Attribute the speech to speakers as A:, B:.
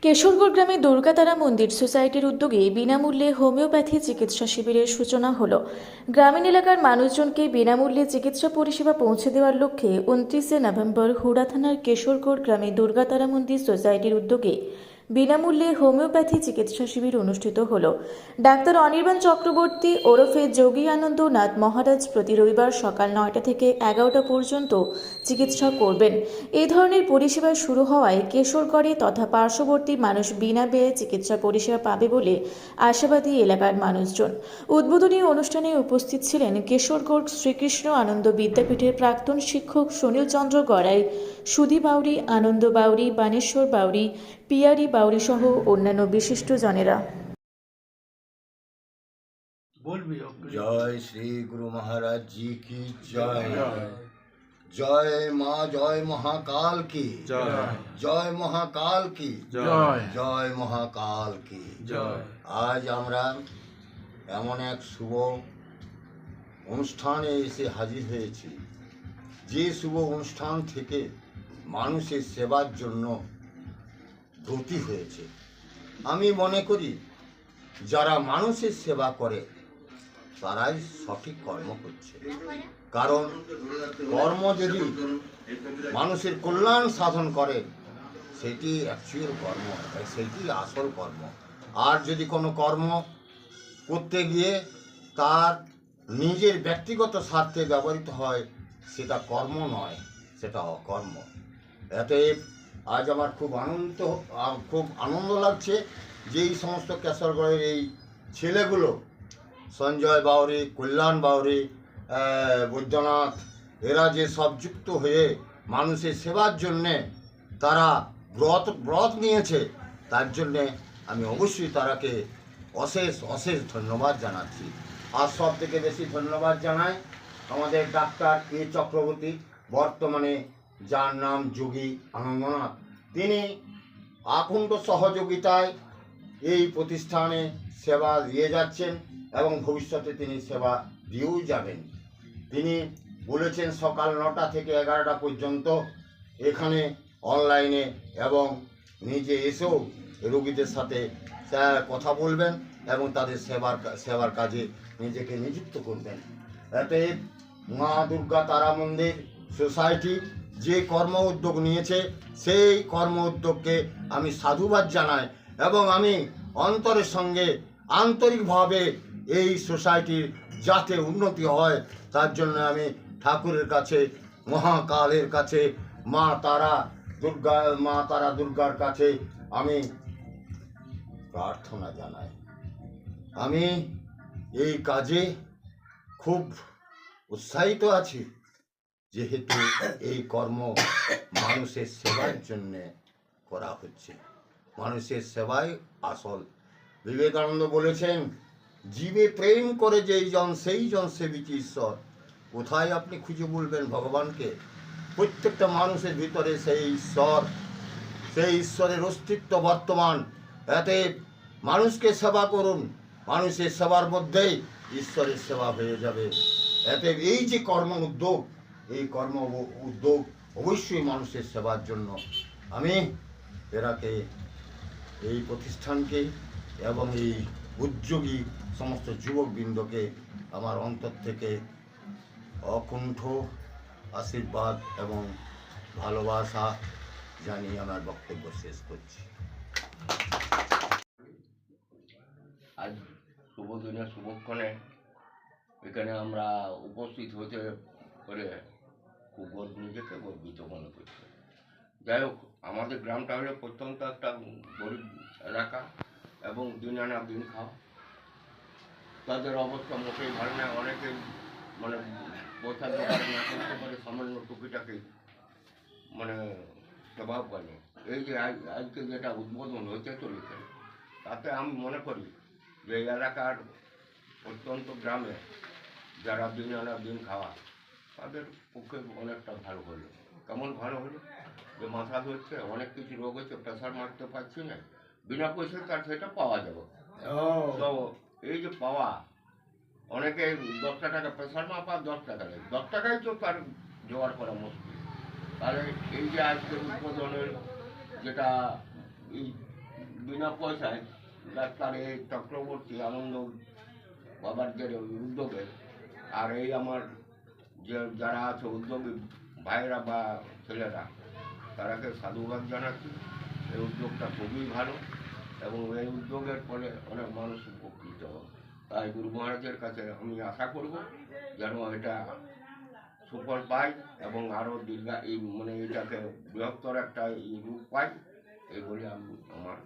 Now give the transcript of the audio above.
A: কেশরগড় গ্রামে দুর্গাতারা মন্দির সোসাইটির উদ্যোগে বিনামূল্যে হোমিওপ্যাথি চিকিৎসা শিবিরের সূচনা হলো। গ্রামীণ এলাকার মানুষজনকে বিনামূল্যে চিকিৎসা পরিষেবা পৌঁছে দেওয়ার লক্ষ্যে 29শে নভেম্বর হুড়া থানার কেশরগড় গ্রামে দুর্গাতারা মন্দির সোসাইটির উদ্যোগে বিনামূল্যে হোমিওপ্যাথি চিকিৎসা শিবির অনুষ্ঠিত হলো। ডাক্তার অনির্বাণ চক্রবর্তী ওরফে যোগী আনন্দনাথ মহারাজ প্রতি রবিবার সকাল 9টা থেকে 11টা পর্যন্ত চিকিৎসা করবেন। এই ধরনের পরিষেবা শুরু হওয়ায় কেশরগড়ে তথা পার্শ্ববর্তী মানুষ বিনা ব্যয়ে চিকিৎসা পরিষেবা পাবে বলে আশাবাদী এলাকার মানুষজন। উদ্বোধনী অনুষ্ঠানে উপস্থিত ছিলেন কেশরগড় শ্রীকৃষ্ণ আনন্দ বিদ্যাপীঠের প্রাক্তন শিক্ষক সুনীল চন্দ্র গড়াই, সুধী বাউরি, আনন্দ বাউরি, বানেশ্বর বাউরি, পিয়ারি বাউরি সহ অন্যান্য বিশিষ্ট জনেরা।
B: जय श्री गुरु महाराज जी की जय। जय माँ जय महाकाल की जय। जय महाकाल की जय। जय महाकाल की जय। आज আমরা এমন এক শুভ অনুষ্ঠানে এসে হাজির হয়েছি, যে শুভ অনুষ্ঠান থেকে মানুষের সেবার জন্য ব্রতী হয়েছে। আমি মনে করি যারা মানুষের সেবা করে তারাই সঠিক কর্ম করছে, কারণ কর্ম যদি মানুষের কল্যাণ সাধন করে সেটি অ্যাকচুয়াল কর্ম, সেটি আসল কর্ম। আর যদি কোনো কর্ম করতে গিয়ে তার নিজের ব্যক্তিগত স্বার্থে ব্যবহৃত হয় সেটা কর্ম নয়, সেটা অকর্ম। অতএব আজ আমার খুব আনন্দ লাগছে যে এই সমস্ত কেশরগড়ের এই ছেলেগুলো, সঞ্জয় বাউরি, কল্যাণ বাউরি, বৈদ্যনাথ, এরা যে সব যুক্ত হয়ে মানুষের সেবার জন্যে তারা ব্রত নিয়েছে, তার জন্যে আমি অবশ্যই তারাকে অশেষ অশেষ ধন্যবাদ জানাচ্ছি। আর সব থেকে বেশি ধন্যবাদ জানাই আমাদের ডাক্তার এ চক্রবর্তী, বর্তমানে যার নাম যোগী আনন্দনাথ। তিনি আকুণ্ঠ সহযোগিতায় এই প্রতিষ্ঠানে সেবা দিয়ে যাচ্ছেন এবং ভবিষ্যতে তিনি সেবা দিয়েও যাবেন। তিনি বলেছেন সকাল 9টা থেকে 11টা পর্যন্ত এখানে অনলাইনে এবং নিজে এসেও রোগীদের সাথে কথা বলবেন এবং তাদের সেবার কাজে নিজেকে নিযুক্ত করবেন। অতএব মা দুর্গা তারা মন্দির সোসাইটি যে কর্ম উদ্যোগ নিয়েছে সেই কর্ম উদ্যোগকে আমি সাধুবাদ জানাই এবং আমি অন্তরের সঙ্গে আন্তরিকভাবে এই সোসাইটির যাতে উন্নতি হয় তার জন্য আমি ঠাকুরের কাছে, মহাকালের কাছে, মা তারা দুর্গার কাছে আমি প্রার্থনা জানাই। আমি এই কাজে খুব উৎসাহিত আছি, যেহেতু এই কর্ম মানুষের সেবার জন্যে করা হচ্ছে। মানুষের সেবাই আসল। বিবেকানন্দ বলেছেন, জীবে প্রেম করে যেই জন সেই জন সেবিছে ঈশ্বর। কোথায় আপনি খুঁজে বলবেন ভগবানকে? প্রত্যেকটা মানুষের ভিতরে সেই ঈশ্বরের অস্তিত্ব বর্তমান। এতে মানুষকে সেবা করুন, মানুষের সেবার মধ্যেই ঈশ্বরের সেবা হয়ে যাবে। এতে এই যে কর্ম উদ্যোগ, এই কর্ম উদ্যোগ অবশ্যই মানুষের সেবার জন্য। আমি এরাকে, এই প্রতিষ্ঠানকে এবং এই উদ্যোগী সমস্ত যুবকবৃন্দকে আমার অন্তর থেকে অকুণ্ঠ আশীর্বাদ এবং ভালোবাসা জানিয়ে আমার বক্তব্য শেষ করছি।
C: আজ শুভ দিনে শুভক্ষণে এখানে আমরা উপস্থিত হতে করে খুব নিজেকে গর্বিত মনে করছি। যাই হোক, আমাদের গ্রামটা হলে প্রত্যন্ত একটা গরিব এলাকা এবং দিন আনা দিন খাওয়া, তাদের অবস্থা মোটেই ভালো না। অনেকে মানে পয়সা জোগাড় না করতে পারে, সামান্য টুকিটাকে মানে স্বভাব করে। এই যে আজকে যেটা উদ্বোধন হতে চলেছে, তাতে আমি মনে করি যে এই এলাকার অত্যন্ত গ্রামে যারা দিন আনা দিন খাওয়া, তাদের পক্ষে অনেকটা ভালো হলো। কেমন ভালো হলো? যে মাথা ধরছে, অনেক কিছু রোগ হচ্ছে, প্রেশার মারতে পারছি না, বিনা পয়সায় তার সেটা পাওয়া যাবে। তো এই যে পাওয়া, অনেকে 10 টাকা প্রেশার মাপা 10 টাকা নেই, 10 টাকায় তো তার জোগাড় করা মুশকিল। তাহলে এই যে আজকের উদ্বোধনের যেটা এই বিনা পয়সায় ডাক্তার এই চক্রবর্তী আনন্দ বাবার যে উদ্যোগে, আর এই আমার যে যারা আছে উদ্যোগী ভাইরা বা ছেলেরা, তারাকে সাধুবাদ জানাচ্ছি। এই উদ্যোগটা খুবই ভালো এবং এই উদ্যোগের ফলে অনেক মানুষ উপকৃত হবে। তাই গুরু মহারাজের কাছে আমি আশা করব যেন এটা সুফল পাই এবং আরও দীর্ঘা এই মানে এটাকে বৃহত্তর একটা রূপ পাই, এই বলে আমি আমার